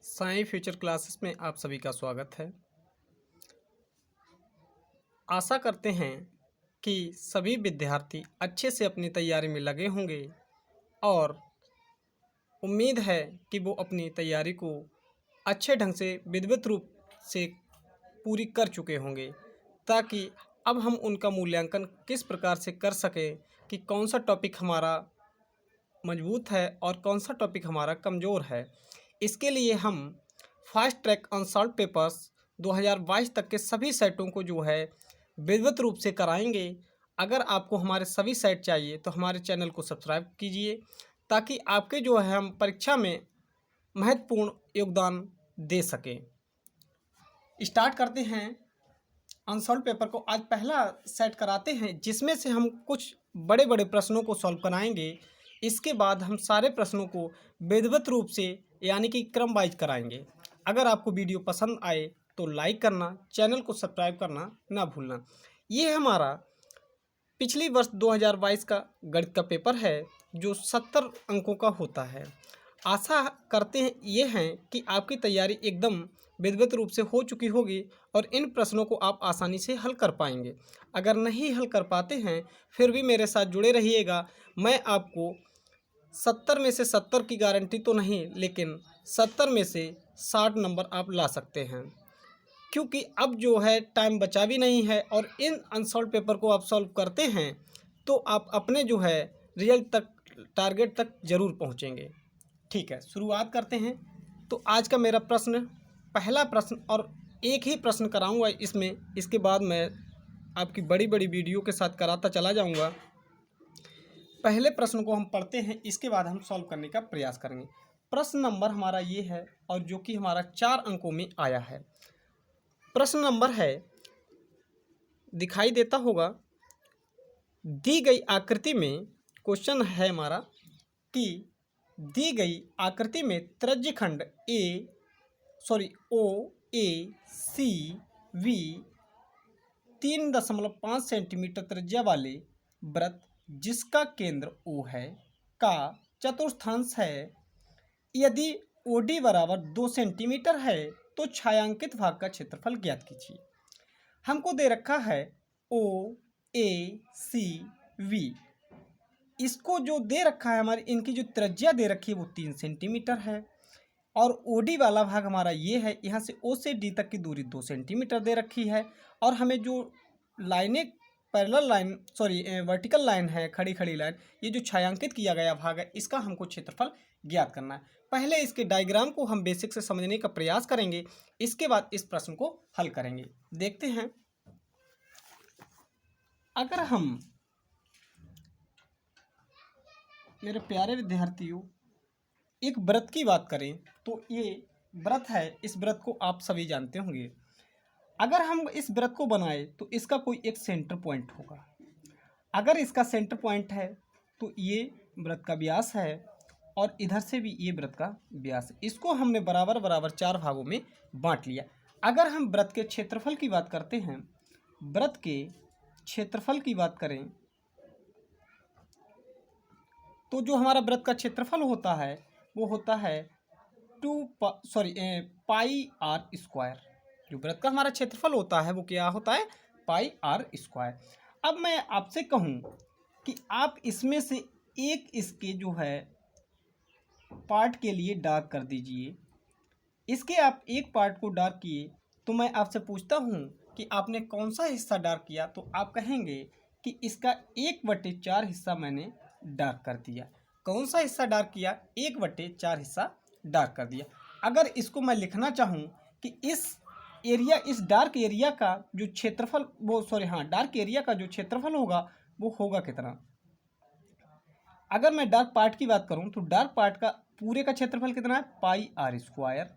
Sai future classes में आप सभी का स्वागत है। आशा करते हैं कि सभी विद्यार्थी अच्छे से अपनी तैयारी में लगे होंगे और उम्मीद है कि वो अपनी तैयारी को अच्छे ढंग से विधिवत रूप से पूरी कर चुके होंगे, ताकि अब हम उनका मूल्यांकन किस प्रकार से कर सकें कि कौन सा टॉपिक हमारा मजबूत है और कौन सा टॉपिक हमारा कमज़ोर है। इसके लिए हम फास्ट ट्रैक अनसॉल्व पेपर्स 2022 तक के सभी सेटों को जो है विधिवत रूप से कराएंगे। अगर आपको हमारे सभी सेट चाहिए तो हमारे चैनल को सब्सक्राइब कीजिए, ताकि आपके जो है हम परीक्षा में महत्वपूर्ण योगदान दे सकें। स्टार्ट करते हैं अनसॉल्व पेपर को। आज पहला सेट कराते हैं, जिसमें से हम कुछ बड़े बड़े प्रश्नों को सॉल्व कराएंगे। इसके बाद हम सारे प्रश्नों को विधिवत रूप से यानी कि क्रम वाइज कराएंगे। अगर आपको वीडियो पसंद आए तो लाइक करना, चैनल को सब्सक्राइब करना ना भूलना। ये हमारा पिछली वर्ष 2022 का गणित का पेपर है, जो 70 अंकों का होता है। आशा करते हैं ये हैं कि आपकी तैयारी एकदम विधिवत रूप से हो चुकी होगी और इन प्रश्नों को आप आसानी से हल कर पाएंगे। अगर नहीं हल कर पाते हैं फिर भी मेरे साथ जुड़े रहिएगा। मैं आपको 70 में से 70 की गारंटी तो नहीं, लेकिन 70 में से 60 नंबर आप ला सकते हैं, क्योंकि अब जो है टाइम बचा भी नहीं है और इन अनसॉल्व पेपर को आप सॉल्व करते हैं तो आप अपने जो है रिजल्ट तक, टारगेट तक ज़रूर पहुंचेंगे। ठीक है, शुरुआत करते हैं। तो आज का मेरा प्रश्न, पहला प्रश्न, और एक ही प्रश्न कराऊंगा इसमें, इसके बाद मैं आपकी बड़ी बड़ी वीडियो के साथ कराता चला जाऊंगा। पहले प्रश्न को हम पढ़ते हैं, इसके बाद हम सॉल्व करने का प्रयास करेंगे। प्रश्न नंबर हमारा ये है और जो कि हमारा 4 अंकों में आया है। प्रश्न नंबर है, दिखाई देता होगा, दी गई आकृति में, क्वेश्चन है हमारा कि दी गई आकृति में त्रिज्यखंड ओ ए सी वी 3.5 सेंटीमीटर त्रिज्या वाले वृत्त जिसका केंद्र O है का चतुर्थांश है। यदि OD बराबर 2 सेंटीमीटर है तो छायांकित भाग का क्षेत्रफल ज्ञात कीजिए। हमको दे रखा है O A C V। इसको जो दे रखा है, हमारी इनकी जो त्रिज्या दे रखी है वो 3 सेंटीमीटर है, और OD वाला भाग हमारा ये है। यहाँ से O से D तक की दूरी 2 सेंटीमीटर दे रखी है, और हमें जो लाइनें पैरेलल लाइन, वर्टिकल लाइन है, खड़ी खड़ी लाइन, ये जो छायांकित किया गया भाग है, इसका हमको क्षेत्रफल ज्ञात करना है। पहले इसके डायग्राम को हम बेसिक से समझने का प्रयास करेंगे, इसके बाद इस प्रश्न को हल करेंगे। देखते हैं, अगर हम, मेरे प्यारे विद्यार्थियों, एक वृत्त की बात करें तो ये वृत्त है। इस वृत्त को आप सभी जानते होंगे। अगर हम इस वृत्त को बनाए तो इसका कोई एक सेंटर पॉइंट होगा। अगर इसका सेंटर पॉइंट है तो ये वृत्त का व्यास है, और इधर से भी ये वृत्त का व्यास है। इसको हमने बराबर बराबर 4 भागों में बांट लिया। अगर हम वृत्त के क्षेत्रफल की बात करते हैं, वृत्त के क्षेत्रफल की बात करें तो जो हमारा वृत्त का क्षेत्रफल होता है वो होता है पाई आर स्क्वायर। जो वृत्त का हमारा क्षेत्रफल होता है वो क्या होता है? पाई आर स्क्वायर। अब मैं आपसे कहूँ कि आप इसमें से एक इसके जो है पार्ट के लिए डार्क कर दीजिए। इसके आप एक पार्ट को डार्क किए तो मैं आपसे पूछता हूँ कि आपने कौन सा हिस्सा डार्क किया, तो आप कहेंगे कि इसका 1/4 हिस्सा मैंने डार्क कर दिया। कौन सा हिस्सा डार्क किया? 1/4 हिस्सा डार्क कर दिया। अगर इसको मैं लिखना चाहूँ कि इस एरिया, इस डार्क एरिया का जो क्षेत्रफल, डार्क एरिया का जो क्षेत्रफल होगा वो होगा कितना? अगर मैं डार्क पार्ट की बात करूं तो डार्क पार्ट का पूरे का क्षेत्रफल कितना है? पाई आर स्क्वायर।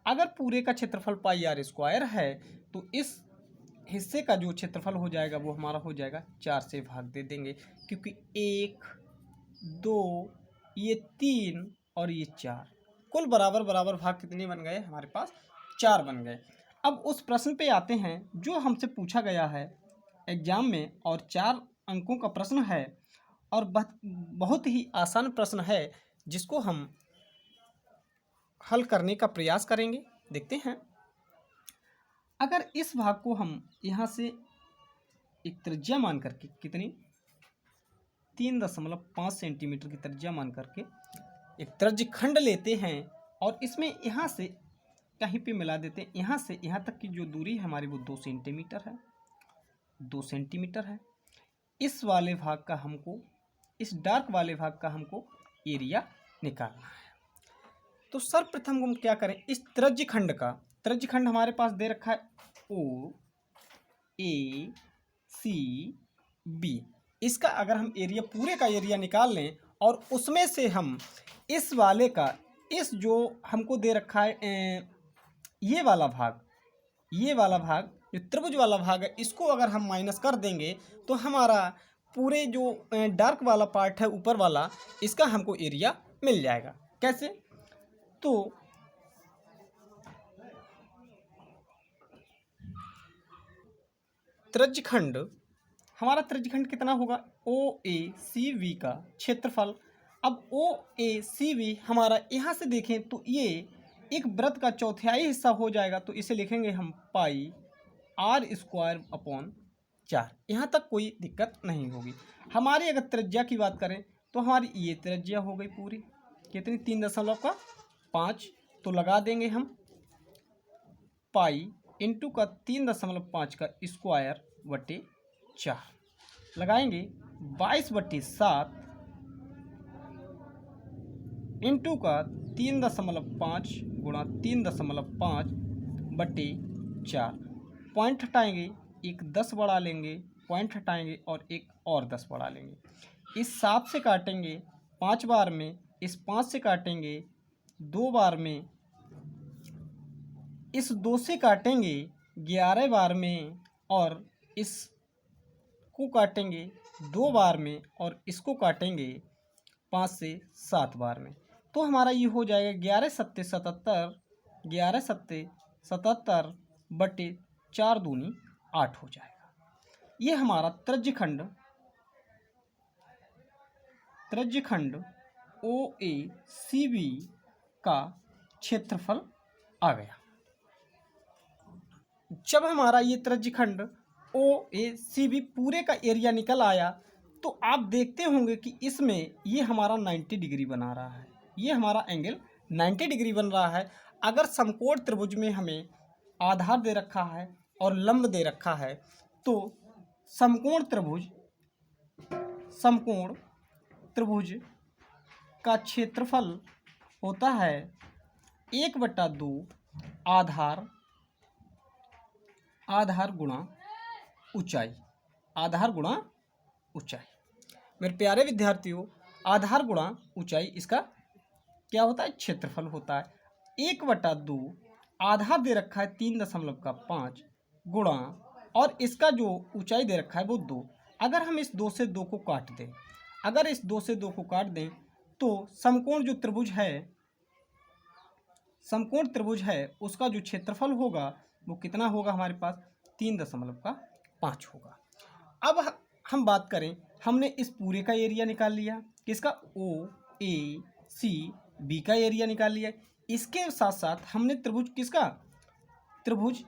अगर पूरे का क्षेत्रफल पाई आर स्क्वायर है तो इस हिस्से का जो क्षेत्रफल हो जाएगा वो हमारा हो जाएगा 4 से भाग दे देंगे, क्योंकि 1 2 ये 3 और ये 4, कुल बराबर बराबर भाग कितने बन गए हमारे पास? 4 बन गए। अब उस प्रश्न पे आते हैं जो हमसे पूछा गया है एग्जाम में, और 4 अंकों का प्रश्न है, और बहुत ही आसान प्रश्न है, जिसको हम हल करने का प्रयास करेंगे। देखते हैं, अगर इस भाग को हम यहाँ से एक त्रिज्या मान करके, कितनी, 3.5 सेंटीमीटर की त्रिज्या मान करके एक त्रिज्यखंड लेते हैं और इसमें यहाँ से कहीं पे मिला देते हैं। यहाँ से यहाँ तक की जो दूरी है हमारी वो 2 सेंटीमीटर है, 2 सेंटीमीटर है। इस वाले भाग का हमको, इस डार्क वाले भाग का हमको एरिया निकालना है। तो सर्वप्रथम हम क्या करें, इस त्रिज्यखंड का, त्रिज्यखंड हमारे पास दे रखा है ओ ए सी बी। इसका अगर हम एरिया, पूरे का एरिया निकाल लें और उसमें से हम इस वाले का, इस जो हमको दे रखा है ये वाला भाग, ये वाला भाग जो त्रिभुज वाला भाग है, इसको अगर हम माइनस कर देंगे तो हमारा पूरे जो डार्क वाला पार्ट है ऊपर वाला, इसका हमको एरिया मिल जाएगा। कैसे, तो त्रिज्यखंड, हमारा त्रिज्यखंड कितना होगा, ओ ए सी वी का क्षेत्रफल। अब ओ ए सी वी हमारा यहाँ से देखें तो ये एक वृत्त का चौथाई हिस्सा हो जाएगा, तो इसे लिखेंगे हम पाई आर स्क्वायर अपॉन 4। यहाँ तक कोई दिक्कत नहीं होगी। हमारी अगर त्रिज्या की बात करें तो हमारी ये त्रिज्या हो गई पूरी, कितनी, 3.5, तो लगा देंगे हम पाई इंटू का 3.5 का स्क्वायर बटे 4, लगाएंगे 22/7 इंटू का 3.5 गुणा 3.5 बटे 4। पॉइंट हटाएंगे, एक 10 बढ़ा लेंगे, पॉइंट हटाएंगे और एक और 10 बढ़ा लेंगे। इस 7 से काटेंगे 5 बार में, इस 5 से काटेंगे 2 बार में, इस 2 से काटेंगे 11 बार में और इसको काटेंगे 2 बार में और इसको काटेंगे 5 से 7 बार में। तो हमारा ये हो जाएगा 11 सत्ते 77, 11 सत्ते 77 बटे 4 दूनी 8 हो जाएगा। ये हमारा त्रिज्यखंड ओ ए सी बी का क्षेत्रफल आ गया। जब हमारा ये त्रिज्यखंड ओ ए सी बी पूरे का एरिया निकल आया तो आप देखते होंगे कि इसमें ये हमारा 90 डिग्री बना रहा है, ये हमारा एंगल 90 डिग्री बन रहा है। अगर समकोण त्रिभुज में हमें आधार दे रखा है और लंब दे रखा है तो समकोण त्रिभुज का क्षेत्रफल होता है 1/2 आधार गुणा ऊंचाई, आधार गुणा ऊंचाई। मेरे प्यारे विद्यार्थियों, आधार गुणा ऊंचाई इसका क्या होता है, क्षेत्रफल होता है। 1/2 आधार दे रखा है 3.5 गुणा, और इसका जो ऊंचाई दे रखा है वो 2। अगर हम इस 2 से 2 को काट दें, अगर इस 2 से 2 को काट दें तो समकोण जो त्रिभुज है, समकोण त्रिभुज है उसका जो क्षेत्रफल होगा वो कितना होगा, हमारे पास 3.5 होगा। अब हम बात करें, हमने इस पूरे का एरिया निकाल लिया, किसका, ओ ए सी बी का एरिया निकाल लिया। इसके साथ साथ हमने त्रिभुज किसका, त्रिभुज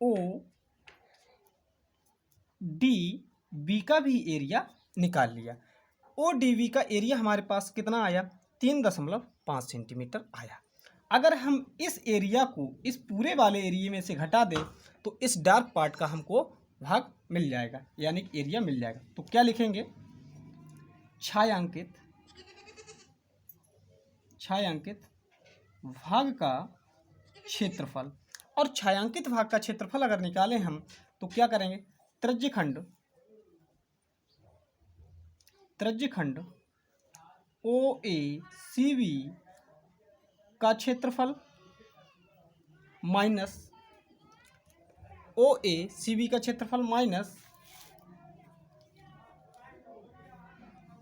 ओ डी बी का भी एरिया निकाल लिया। ओ डी बी का एरिया हमारे पास कितना आया, 3.5 सेंटीमीटर आया। अगर हम इस एरिया को इस पूरे वाले एरिया में से घटा दें तो इस डार्क पार्ट का हमको भाग मिल जाएगा, यानी कि एरिया मिल जाएगा। तो क्या लिखेंगे, छायांकित भाग का क्षेत्रफल। और छायांकित भाग का क्षेत्रफल अगर निकालें हम तो क्या करेंगे, त्रिज्यखंड ओ ए सी बी का क्षेत्रफल माइनस ओ ए सी बी का क्षेत्रफल माइनस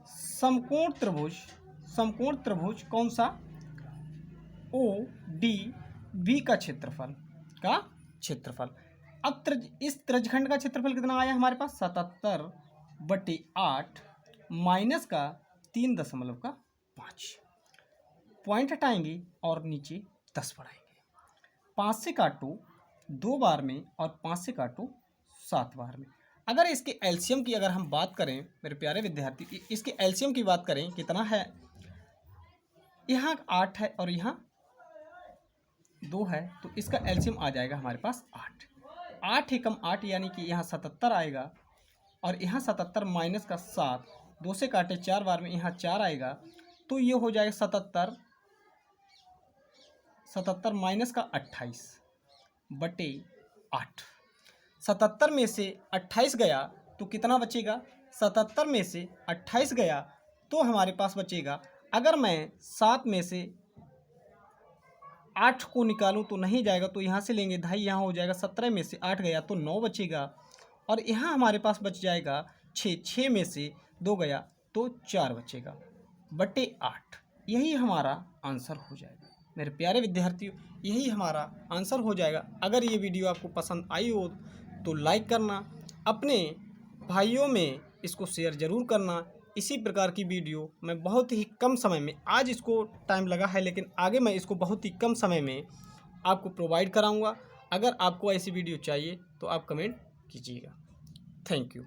समकोण त्रिभुज कौन सा, ओ डी बी का क्षेत्रफल अब इस त्रिज्यखंड का क्षेत्रफल कितना आया हमारे पास, 77/8 माइनस का 3.5 पॉइंट हटाएंगे और नीचे 10 बढ़ाएंगे। 5 से काटो 2 बार में और 5 से काटो 7 बार में। अगर इसके एलसीएम की अगर हम बात करें मेरे प्यारे विद्यार्थी, इसके एलसीएम की बात करें कितना है, यहाँ 8 है और यहाँ 2 है, तो इसका एलसीएम आ जाएगा हमारे पास 8। 8 एकम 8 यानी कि यहाँ 77 आएगा और यहाँ 77 माइनस का 7, 2 से काटे 4 बार में यहाँ 4 आएगा, तो ये हो जाएगा 77 माइनस का 28 बटे 8। 77 में से 28 गया तो कितना बचेगा, 77 में से 28 गया तो हमारे पास बचेगा, अगर मैं 7 में से 8 को निकालूं तो नहीं जाएगा, तो यहाँ से लेंगे 2.5, यहाँ हो जाएगा 17 में से 8 गया तो 9 बचेगा और यहाँ हमारे पास बच जाएगा 6 में से 2 गया तो 4 बचेगा बटे 8। यही हमारा आंसर हो जाएगा मेरे प्यारे विद्यार्थियों, यही हमारा आंसर हो जाएगा। अगर ये वीडियो आपको पसंद आई हो तो लाइक करना, अपने भाइयों में इसको शेयर ज़रूर करना। इसी प्रकार की वीडियो मैं बहुत ही कम समय में, आज इसको टाइम लगा है लेकिन आगे मैं इसको बहुत ही कम समय में आपको प्रोवाइड कराऊंगा। अगर आपको ऐसी वीडियो चाहिए तो आप कमेंट कीजिएगा। Thank you.